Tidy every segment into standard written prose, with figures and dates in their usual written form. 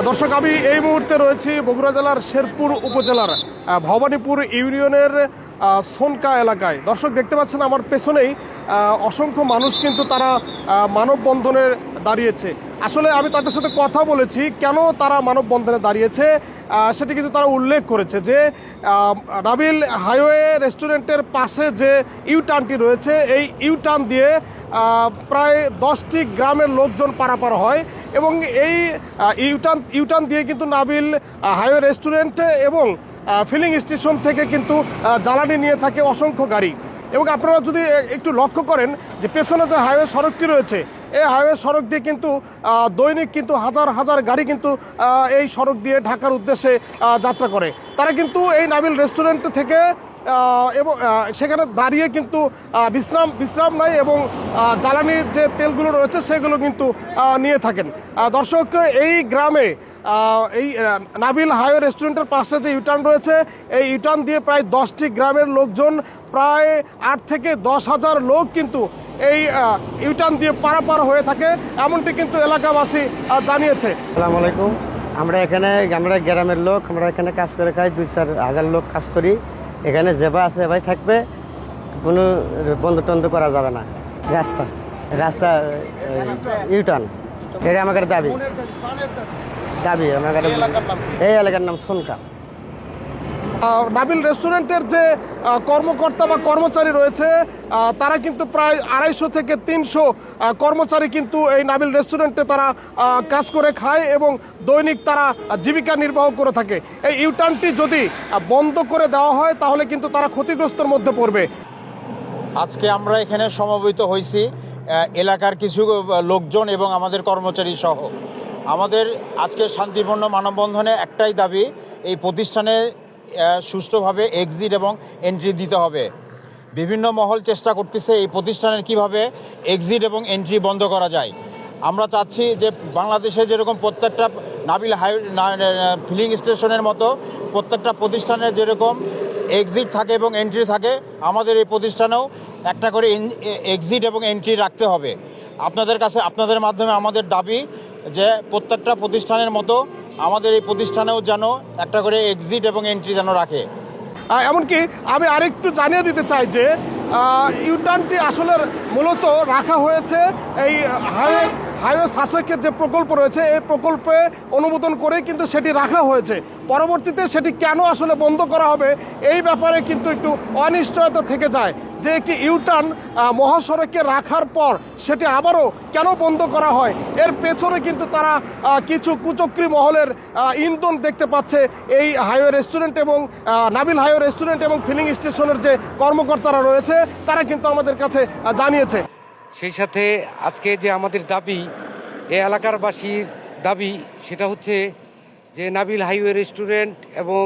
দর্শক, আমি এই মুহূর্তে রয়েছি বগুড়া জেলার শেরপুর উপজেলার ভবানীপুর ইউনিয়নের সোনকা এলাকায়। দর্শক, দেখতে পাচ্ছেন আমার পেছনেই অসংখ্য মানুষ কিন্তু তারা মানববন্ধনে দাঁড়িয়েছে। আসলে আমি তাদের সাথে কথা বলেছি কেন তারা মানববন্ধনে দাঁড়িয়েছে, সেটি কিন্তু তারা উল্লেখ করেছে যে নাবিল হাইওয়ে রেস্টুরেন্টের পাশে যে ইউটার্নটি রয়েছে, এই ইউটার্ন দিয়ে প্রায় 10টি গ্রামের লোকজন পারাপার হয় এবং এই ইউটার্ন দিয়ে কিন্তু নাবিল হাইওয়ে রেস্টুরেন্ট এবং ফিলিং স্টেশন থেকে কিন্তু জ্বালানি নিয়ে থাকে অসংখ্য গাড়ি। এবং আপনারা যদি একটু লক্ষ্য করেন যে পেছনে যে হাইওয়ে সড়কটি রয়েছে, এই হাইওয়ে সড়ক দিয়ে কিন্তু দৈনিক কিন্তু হাজার হাজার গাড়ি কিন্তু এই সড়ক দিয়ে ঢাকার উদ্দেশ্যে যাত্রা করে। তারা কিন্তু এই নাবিল রেস্টুরেন্ট থেকে এবং সেখানে দাঁড়িয়ে কিন্তু বিশ্রাম নেয় এবং জ্বালানির যে তেলগুলো রয়েছে সেগুলো কিন্তু নিয়ে থাকেন। দর্শক, এই গ্রামে এই নাবিল হাইওয়ে রেস্টুরেন্টের পাশে যে ইউটার্ন রয়েছে, এই ইউটার্ন দিয়ে প্রায় 10টি গ্রামের লোকজন, প্রায় 8 থেকে 10,000 লোক কিন্তু এই ইউটার্ন দিয়ে পারাপার হয়ে থাকে, এমনটি কিন্তু এলাকাবাসী জানিয়েছে। আসসালামু আলাইকুম। আমরা গ্রামের লোক, আমরা এখানে কাজ করে খাই, 2-4 হাজার লোক কাজ করি। এখানে যেবা আছে এভাবে থাকবে, কোনো বন্ধ টন্ধ করা যাবে না। রাস্তা ইউটার্ন, এটা আমাদের দাবি আমাদের এই এলাকার নাম সোনকা। নাবিল রেস্টুরেন্টের যে কর্মকর্তা বা কর্মচারী রয়েছে, তারা কিন্তু প্রায় 250 থেকে 300 কর্মচারী কিন্তু এই নাবিল রেস্টুরেন্টে তারা কাজ করে খায় এবং দৈনিক তারা জীবিকা নির্বাহ করে থাকে। এই ইউটার্নটি যদি বন্ধ করে দেওয়া হয় তাহলে কিন্তু তারা ক্ষতিগ্রস্তের মধ্যে পড়বে। আজকে আমরা এখানে সমবেত হয়েছি এলাকার কিছু লোকজন এবং আমাদের কর্মচারী সহ। আমাদের আজকে শান্তিপূর্ণ মানববন্ধনে একটাই দাবি, এই প্রতিষ্ঠানে সুষ্ঠুভাবে এক্সিট এবং এন্ট্রি দিতে হবে। বিভিন্ন মহল চেষ্টা করতেছে এই প্রতিষ্ঠানের কিভাবে এক্সিট এবং এন্ট্রি বন্ধ করা যায়। আমরা চাচ্ছি যে বাংলাদেশে যেরকম প্রত্যেকটা নাবিল ফিলিং স্টেশনের মতো প্রত্যেকটা প্রতিষ্ঠানের যেরকম এক্সিট থাকে এবং এন্ট্রি থাকে, আমাদের এই প্রতিষ্ঠানেও একটা করে এক্সিট এবং এন্ট্রি রাখতে হবে। আপনাদের মাধ্যমে আমাদের দাবি যে প্রত্যেকটা প্রতিষ্ঠানের মতো আমাদের এই প্রতিষ্ঠানেও যেন একটা করে এক্সিট এবং এন্ট্রি যেন রাখে। এমনকি আমি আরেকটু জানিয়ে দিতে চাই যে ইউটার্নটি আসলে মূলত রাখা হয়েছে এই হাইওয়ে শাসকের যে প্রকল্প রয়েছে, এই প্রকল্পে অনুমোদন করে কিন্তু সেটি রাখা হয়েছে। পরবর্তীতে সেটি কেন আসলে বন্ধ করা হবে এই ব্যাপারে কিন্তু একটু অনিশ্চয়তা থেকে যায় যে একটি ইউটার্ন মহাসড়কে রাখার পর সেটি আবারও কেন বন্ধ করা হয়। এর পেছনে কিন্তু তারা কিছু কুচক্রী মহলের ইন্ধন দেখতে পাচ্ছে এই হাইওয়ে রেস্টুরেন্ট এবং নাবিল হাইওয়ে রেস্টুরেন্ট এবং ফিলিং স্টেশনের যে কর্মকর্তারা রয়েছে তারা কিন্তু আমাদের কাছে জানিয়েছে। সেই সাথে আজকে যে আমাদের দাবি, এই এলাকারবাসীর দাবি, সেটা হচ্ছে যে নাবিল হাইওয়ে রেস্টুরেন্ট এবং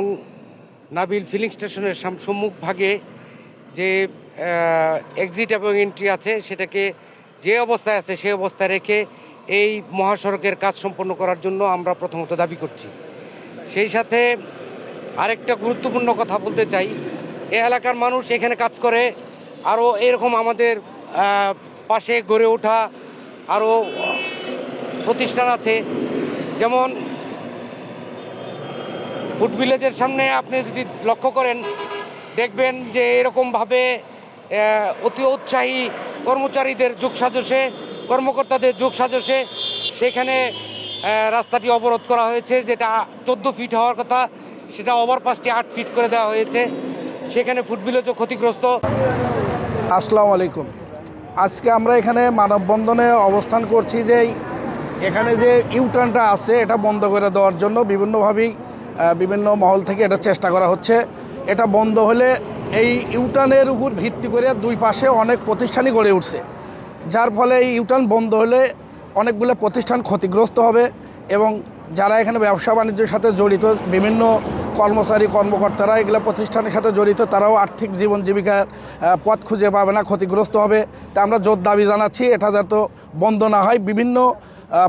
নাবিল ফিলিং স্টেশনের সম্মুখভাগে যে এক্সিট এবং এন্ট্রি আছে সেটাকে যে অবস্থায় আছে সেই অবস্থায় রেখে এই মহাসড়কের কাজ সম্পন্ন করার জন্য আমরা প্রথমত দাবি করছি। সেই সাথে আরেকটা গুরুত্বপূর্ণ কথা বলতে চাই, এই এলাকার মানুষ এখানে কাজ করে, আরও এরকম আমাদের পাশে গড়ে ওঠা আরও প্রতিষ্ঠান আছে। যেমন ফুড ভিলেজের সামনে আপনি যদি লক্ষ্য করেন দেখবেন যে এরকমভাবে অতি উৎসাহী কর্মচারীদের যোগসাজশে, কর্মকর্তাদের যোগসাজশে সেখানে রাস্তাটি অবরোধ করা হয়েছে। যেটা 14 ফিট হওয়ার কথা সেটা ওভারপাসটি 8 ফিট করে দেওয়া হয়েছে। সেখানে ফুড ভিলেজও ক্ষতিগ্রস্ত। আসসালামু আলাইকুম। আজকে আমরা এখানে মানববন্ধনে অবস্থান করছি যে এখানে যে ইউটার্নটা আছে এটা বন্ধ করে দেওয়ার জন্য বিভিন্নভাবেই বিভিন্ন মহল থেকে এটা চেষ্টা করা হচ্ছে। এটা বন্ধ হলে এই ইউটার্নের উপর ভিত্তি করে দুই পাশে অনেক প্রতিষ্ঠানই গড়ে উঠছে, যার ফলে এই ইউটার্ন বন্ধ হলে অনেকগুলো প্রতিষ্ঠান ক্ষতিগ্রস্ত হবে এবং যারা এখানে ব্যবসা বাণিজ্যের সাথে জড়িত বিভিন্ন কর্মকর্তারা এগুলো প্রতিষ্ঠানের সাথে জড়িত, তারাও আর্থিক জীবন জীবিকার পথ খুঁজে পাবে না, ক্ষতিগ্রস্ত হবে। তা আমরা জোর দাবি জানাচ্ছি এটা যাতে বন্ধ না হয়। বিভিন্ন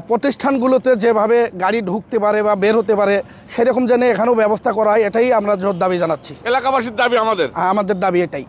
প্রতিষ্ঠানগুলোতে যেভাবে গাড়ি ঢুকতে পারে বা বের হতে পারে সেরকম যেন এখানেও ব্যবস্থা করা হয়, এটাই আমরা জোর দাবি জানাচ্ছি। এলাকাবাসীর দাবি আমাদের দাবি এটাই।